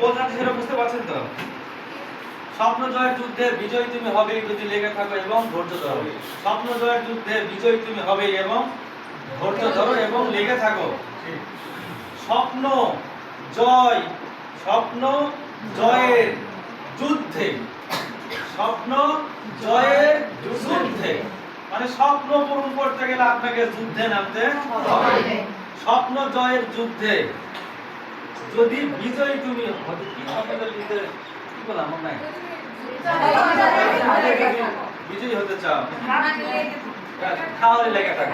বললাম সেটা বুঝতে পারছেন তো? স্বপ্ন জয়ের যুদ্ধে বিজয়ী তুমি হবে যদি লেগে থাকো এবং ধৈর্য ধরো। স্বপ্ন জয়ের যুদ্ধে বিজয়ী তুমি হবে এবং ধৈর্য ধরো এবং লেগে থাকো। স্বপ্ন জয়, স্বপ্ন জয়ের যুদ্ধে, স্বপ্ন জয়ের যুদ্ধে মানে স্বপ্ন পূরণ করতে গেলে আপনাকে যুদ্ধে নামতে হবে। স্বপ্ন জয়ের যুদ্ধে যদি বিজয়ী তুমি হবে, কি আপনাদের লিখতে কি বললাম মনে নাই? বিজয়ী হতে চাও তাহলে লেগে থাকে।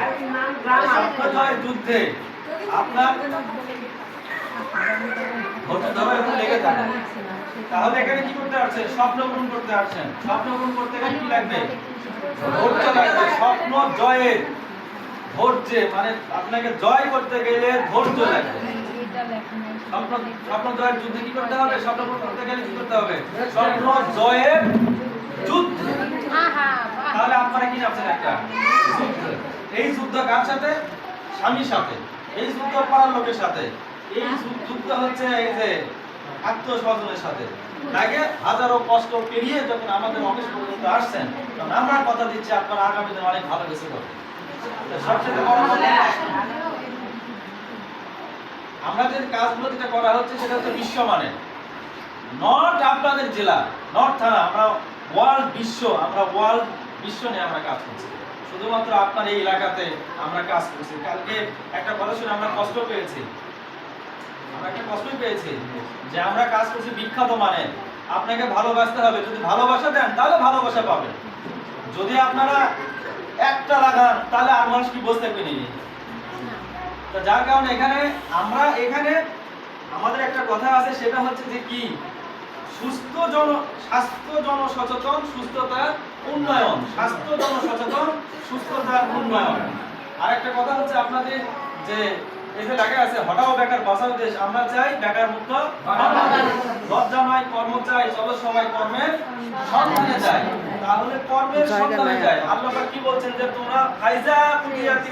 স্বপ্ন জয়ের যুদ্ধে আপনার ধৈর্য ধরো এবং লেগে থাকে। তাহলে এখানে কি করতে পারছেন? স্বপ্ন পূরণ করতে পারছেন। স্বপ্ন পূরণ করতে গেলে কি লাগবে? ধৈর্য লাগবে। স্বপ্ন জয়ের ধৈর্য মানে আপনাকে জয় করতে গেলে ধৈর্য লাগবে। স্বপ্ন জয়ের যুদ্ধে কি করতে হবে? স্বপ্ন পূরণ করতে গেলে কি করতে হবে? স্বপ্ন জয়ের যুদ্ধে। তাহলে আপনারা কি নামছেন? একটা যুদ্ধ। এই যুদ্ধ কার সাথে? স্বামীর সাথে। এই যুদ্ধ পাড়ার লোকের সাথে। এই যুদ্ধ হচ্ছে এই যে আত্মস্বজনের সাথে। আগে হাজারো কষ্ট পেরিয়ে যখন আমাদের অফিস পর্যন্ত আসছেন, তখন আমরা কথা দিচ্ছি আপনারা আগামী দিনে অনেক ভালো কিছু করবেন। সবচেয়ে বড় কথা, আমরা যে কাজগুলো যেটা করা হচ্ছে সেটা হচ্ছে বিশ্বমানের। নট আপনাদের জেলা, নট থানা, আমরা ওয়ার্ল্ড বিশ্ব, আমরা ওয়ার্ল্ড বিশ্ব নিয়ে আমরা কাজ করছি। শুধুমাত্র আপনার এই এলাকাতে আমরা কাজ করছি। কালকে একটা কথা শুনে আমরা কষ্ট পেয়েছি, আমরা একটা কষ্ট পেয়েছি যে আমরা কাজ করছি বিখ্যাত মানে। আপনাকে ভালোবাসতে হবে। যদি ভালোবাসা দেন তাহলে ভালোবাসা পাবেন। যদি আপনারা একটা লাগান তাহলে আর মানুষ কি বসে থাকবে নি। তো যার কারণে এখানে আমরা এখানে আমাদের একটা কথা আছে, সেটা হচ্ছে যে কি স্বাস্থ্য জন সচেতন সুস্থতার উন্নয়ন। স্বাস্থ্য জন সচেতন সুস্থতার উন্নয়ন। আর একটা কথা হচ্ছে আপনাদের যে এই যে লেখা আছে হটাও বেকার বাঁচাও দেশ, আমরা চাই বেকার মুক্ত বাংলাদেশ। লজ্জা নয় কর্ম চাই, চলো সবাই কর্মের সন্ধানে যাই। তাহলে কর্মের সন্ধানে যাই। আল্লাহ পাক কি বলছেন যে তোমরা ফাইজা কুদিয়াতি